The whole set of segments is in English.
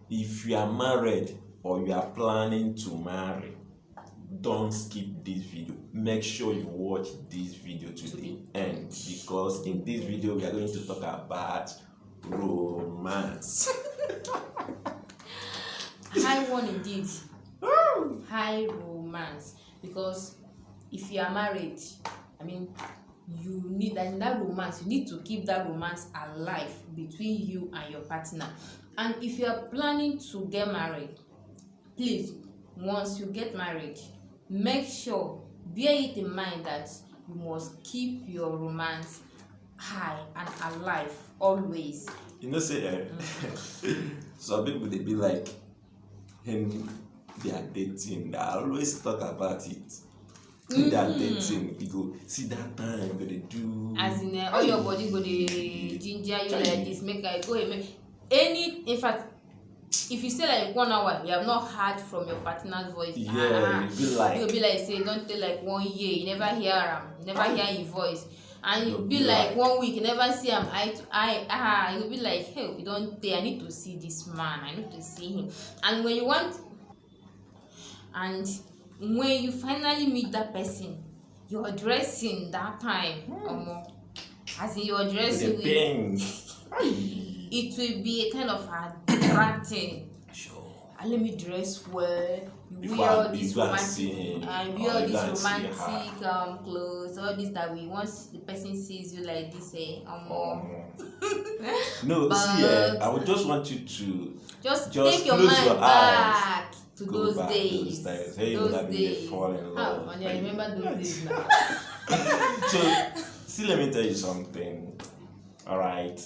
if you are married or you are planning to marry, don't skip this video. Make sure you watch this video to the end, because in this video we are going to talk about romance. High one indeed. High romance. Because if you are married, I mean, you need that romance. You need to keep that romance alive between you and your partner. And if you are planning to get married, please, once you get married, make sure, bear it in mind that you must keep your romance high and alive always. You know, say some people they be like, when they are dating, they always talk about it. When they are dating, you go see that time that they do. As in, all your body go the ginger you like this, make I go and make any. In fact, if you say like 1 hour, you have not heard from your partner's voice. Yeah, you'll be like say, don't tell like 1 year, you never hear him, you never hear his voice. And you'll be like 1 week, you never see him eye to eye. You'll be like, hey, you don't tell, I need to see this man, I need to see him. And when you want, and when you finally meet that person, you're dressing that time, as in you're dressing with it will be a kind of attracting. Sure. And let me dress well. You wear all these romantic clothes, all this that we once the person sees you like this, No, see, I would just want you to just take your mind back to those days. Hey, those days. Fall in love. I remember those days now. So, see, let me tell you something. All right.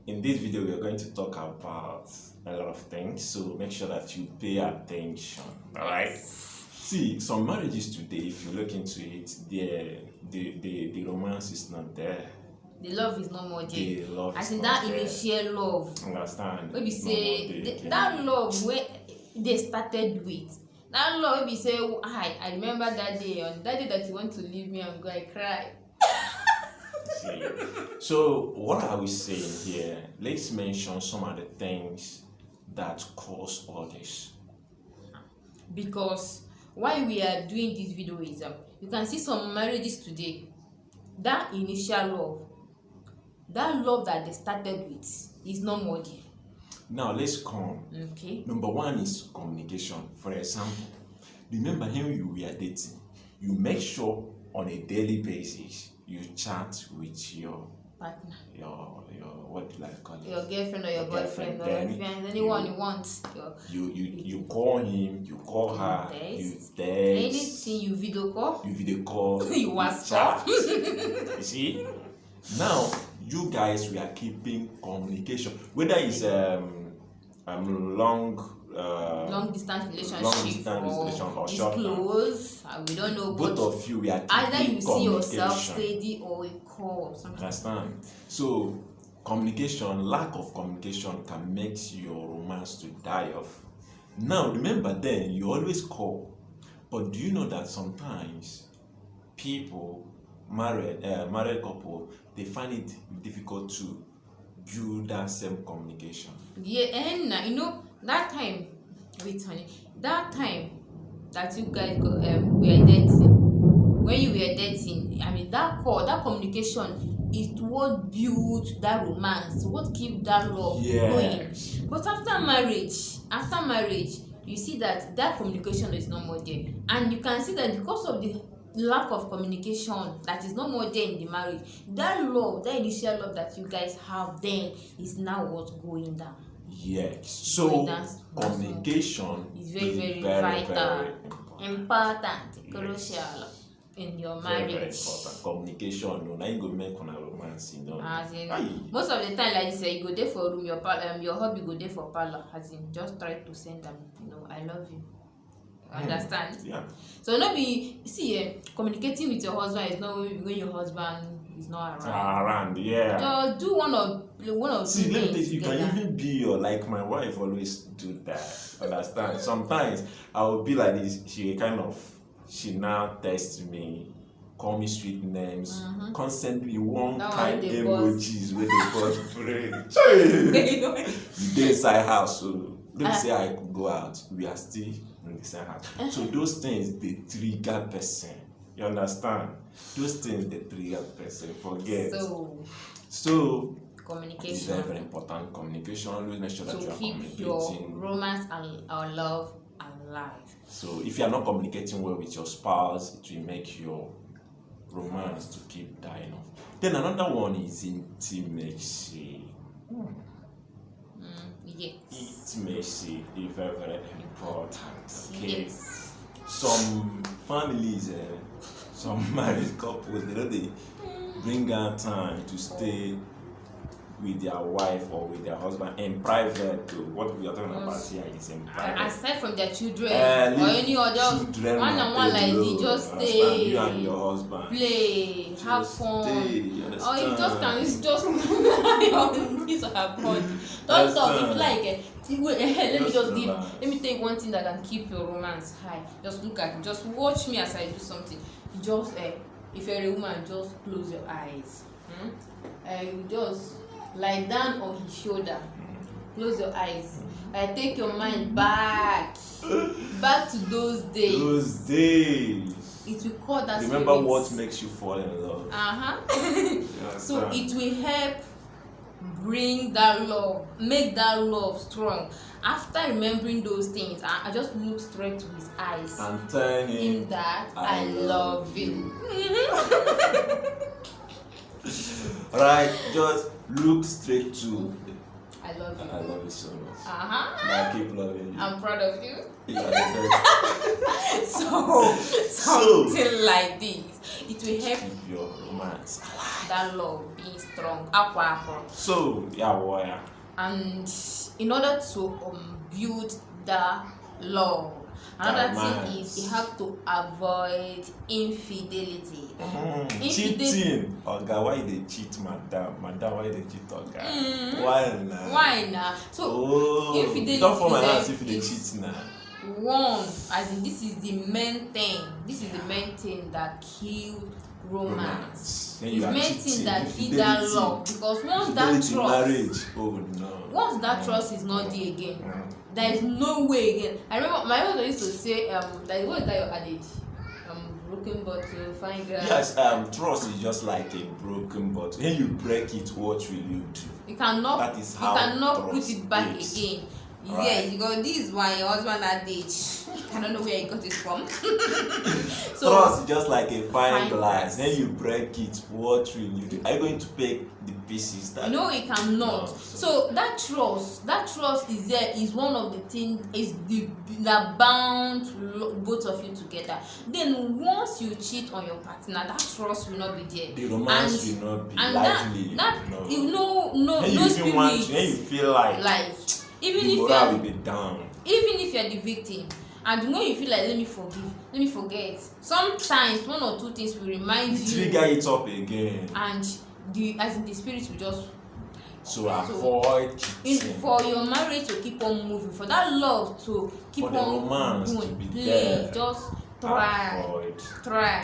In this video, we are going to talk about a lot of things, so make sure that you pay attention. All right. See, some marriages today, if you look into it, the romance is not there. The love is no more there. The love as in that initial love. Understand? Maybe say that love where they started with. That love, maybe say, I remember that day. On that day that you want to leave me and go, I cry. So what are we saying here? Let's mention some of the things that cause all this. Because why we are doing this video is you can see some marriages today, that initial love that they started with is no more there. Now let's come. Okay. Number one is communication. For example, remember when you were dating, you make sure on a daily basis you chat with your partner, your what do I call it? Your girlfriend or your boyfriend or your friend, anyone you want. You call him, you call her, you text. Anything you video call. You WhatsApp. You see? Now you guys we are keeping communication. Whether it's long distance relationship or short close, we don't know. Both of you we are keeping either you see yourself steady or a call. Understand? So communication, lack of communication can make your romance to die off. Now remember, then you always call, but do you know that sometimes people, married couple, they find it difficult to build that same communication? Yeah, and you know that time, honey, that time that you guys were dating, when you were dating, I mean that call, that communication is what builds that romance, what keeps that love going. But after marriage, you see that communication is no more there, and you can see that because of the lack of communication that is no more there in the marriage, that love, that initial love that you guys have then is now what's going down. Yes. So communication is very vital, important, crucial in your marriage. Very important. Communication, no, now you go make on a romance, you know. As in, most of the time, like you say, you go there for room, your hubby go there for parlor. As in, just try to send them, I love you. Understand? Yeah. So not be communicating with your husband is not when your husband is not around. Yeah. Just do one of see, let me tell you can even be your, like my wife always do that. Understand? Sometimes I will be like this. She now texts me, call me sweet names, consent me one kind emojis with the boss brain. The inside house, so Don't say I could go out. We are still in the same house. So those things they trigger person. You understand? Those things they trigger person. Forget. So communication. It's very, very important. Communication. Always make sure that you are communicating. To keep your romance and our love alive. So if you are not communicating well with your spouse, it will make your romance to keep dying off. Then another one is intimacy. Yes. Intimacy is very, very important. Okay. Yes. Some families, some married couples, they bring out time to stay with their wife or with their husband in private. What we are talking about here is in private. Aside from their children or any other one on one, like they just stay. You and your husband play, just have fun. Stay, or you just can just on this or her body. Don't talk. If you like, let me take one thing that can keep your romance high. Just look at me. Just watch me as I do something. Just if you're a woman, just close your eyes. You just lie down on his shoulder. Close your eyes. Take your mind back to those days. Those days. It will call that. Remember what makes you fall in love. So it will help bring that love, make that love strong. After remembering those things, I just look straight to his eyes and tell him that I love you. Right, just look straight to. I love you. I love you so much. I keep loving you. I'm proud of you. You are the best. Something like this. It will help keep your romance alive. That love being strong. So, warrior. And in order to build the love, another thing is you have to avoid infidelity. Cheating. Oga, why they cheat, madam? Madam, why they cheat, Oga? Why now? So infidelity. Don't fall my hands if they cheat now. One, as in this is the main thing. This is the main thing that kills romance. It's the main thing that kills that love. Because once that trust, marriage, once that trust is not there again, there is no way again. I remember my mother used to say, that what is that your adage? Broken bottle, fine glass. Yes, trust is just like a broken bottle. When you break it, what will you do? You cannot. That is how you cannot put it back is. again. Right. Yes, because this is why your husband had age. I don't know where he got it from. So, trust is just like a fine glass. When you break it, what will you do? Are you going to pick the pieces that? No, you cannot. So that trust is there. Is one of the things. Is that bound both of you together. Then once you cheat on your partner, that trust will not be there. The romance will not be lively. When you feel like even the if morale will be down. Even if you're the victim, and when you feel like let me forget. Sometimes one or two things will remind you. Trigger it up again. And the spirit will just. So avoid cheating. For your marriage to keep on moving, for that love to keep on romance to be there. Just try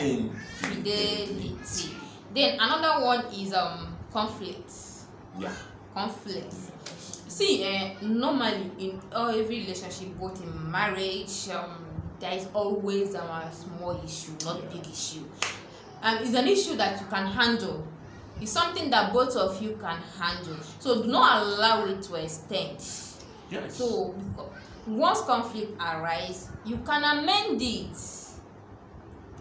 infidelity. Then another one is conflict. Yeah. Conflict. See, normally in every relationship, both in marriage, there is always a small issue, not big issue. And it's an issue that you can handle. It's something that both of you can handle. So do not allow it to extend. Yes. So once conflict arises, you can amend it.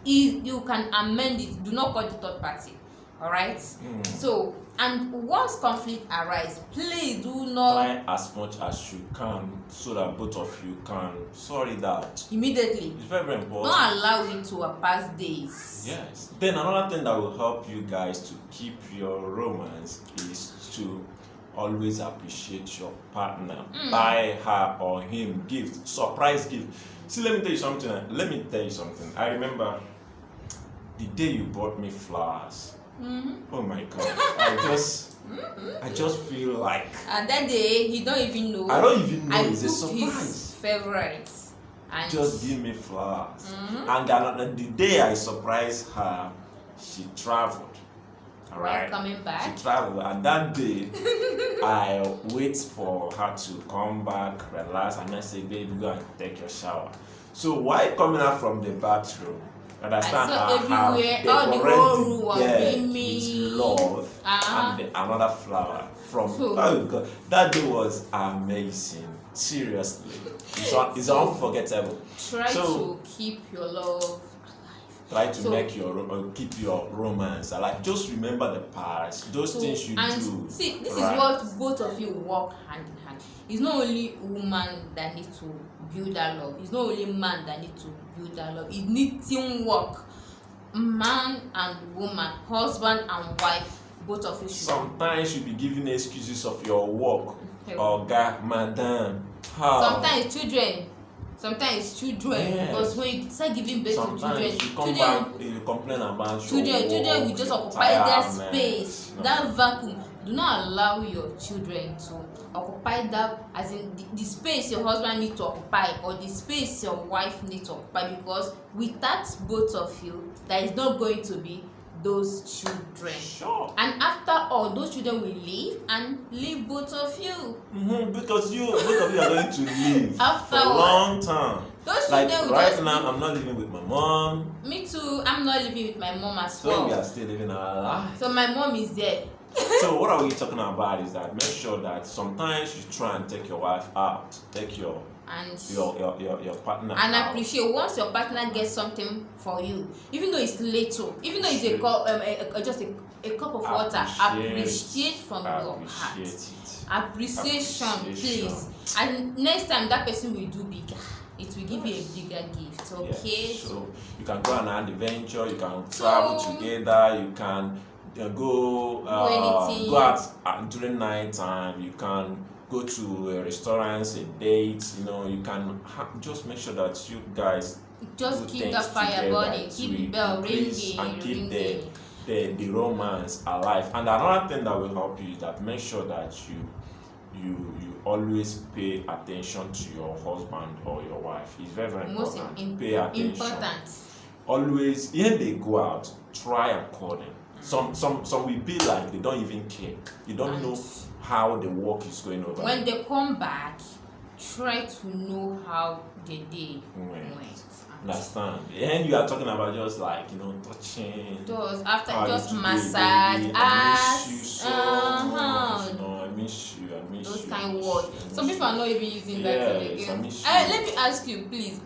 You can amend it. Do not call the third party. All right. So. And once conflict arises, please do not try as much as you can so that both of you can sort it out immediately. It's very, very important. Don't allow it to pass days. Yes. Then another thing that will help you guys to keep your romance is to always appreciate your partner. Buy her or him gift, surprise gift. See, let me tell you something. I remember the day you bought me flowers. Oh my God! I just feel like. And that day, he don't even know. I don't even know. It's a surprise. His favorite. And just give me flowers. And the day I surprised her, she traveled All While right. coming back. She traveled, and that day I wait for her to come back, relax, and I say, baby, go and take your shower. So while coming out from the bathroom, understand, I saw have everywhere, all the whole room was with love and another flower from oh God, that day was amazing. Seriously, it's unforgettable. Try to keep your love. Try to make keep your romance alive. Just remember the past, those things you do. See, this is what both of you work hand in hand. It's not only woman that needs to build that love. It's not only man that needs to build that love. It needs teamwork. Man and woman, husband and wife, both of you should. Sometimes you be giving excuses of your work. Oga, madam. Sometimes children. Because when you start giving birth to children, you complain about children will just occupy their space. That vacuum. Do not allow your children to occupy that, as in the space your husband needs to occupy or the space your wife needs to occupy, because without both of you, there is not going to be those children. Sure. And after all, those children will leave both of you. Because both of you are going to live after for a long time. Those like children right now, I'm not living with my mom. Me too. I'm not living with my mom as well. So we are still living our life. So my mom is there. So what are we talking about is that make sure that sometimes you try and take your wife out, take your partner and out. Appreciate once your partner gets something for you, even though it's little, even though it's just a cup of water. Appreciate from your heart. Appreciation, please. And next time that person will do bigger. It will give you a bigger gift. Okay. Yeah, so you can go on an adventure. You can travel together. You can go out during night time. You can go to a restaurant, a date. You can just make sure that you guys just keep the fire burning, keep the bell ringing, and keep the romance alive. And another thing that will help you is that make sure that you always pay attention to your husband or your wife. It's very, very important. Pay attention. Always, when they go out, try and call them. Some will be like they don't even care. You don't know how the work is going over. When they come back, try to know how the day went. Understand? And you are talking about just like touching. After just massage. I miss you so much. I miss you. Those kind of words. Some people are not even using that again. Let me ask you, please.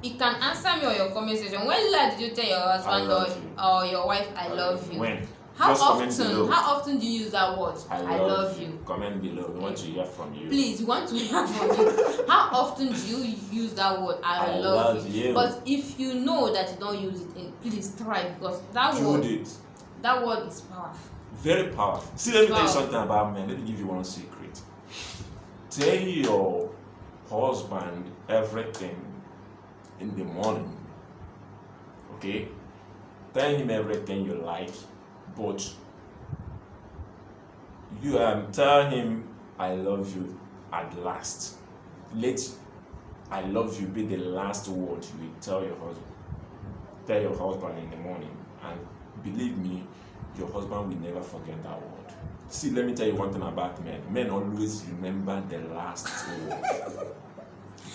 You can answer me on your comment section. When did you tell your husband or your wife, I love you? When? How often do you use that word? I love you. Comment below. We want to hear from you. Please, we want to hear from you. How often do you use that word? I love you. But if you know that you don't use it, please try, because that word is powerful. Very powerful. See, let me tell you something about men. Let me give you one secret. Tell your husband everything in the morning. Okay? Tell him everything you like. But you tell him I love you at last. Let I love you be the last word you will tell your husband. Tell your husband in the morning, and believe me, your husband will never forget that word. See, let me tell you one thing about men. Men always remember the last word.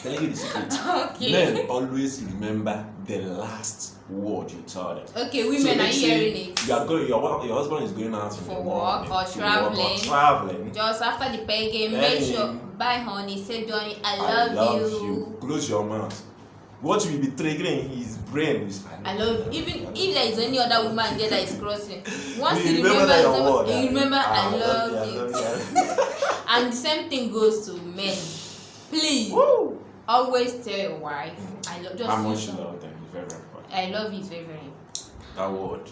Telling you the secret. Okay. Men always remember the last word you tell them. Okay, women are hearing it. Your husband is going out for work or traveling. Just after the pay game, make sure, bye honey, say Johnny, I love you. Close your mouth. What will be triggering his brain is I love you. Even if there is any other woman there that is crossing, once you you remember I love you. And the same thing goes to men. Please. Woo! Always tell your wife, I love you. How much you love them is very, very important. I love you is very, very important. That word.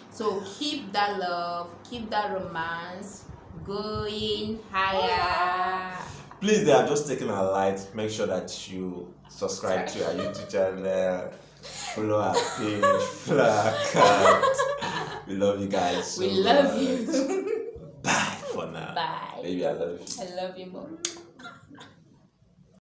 So keep that love, keep that romance going higher. Please, they are just taking our light. Make sure that you subscribe to our YouTube channel, follow our page, follow our account. We love you guys. We love you. Bye for now. Bye. Baby, I love you. I love you more.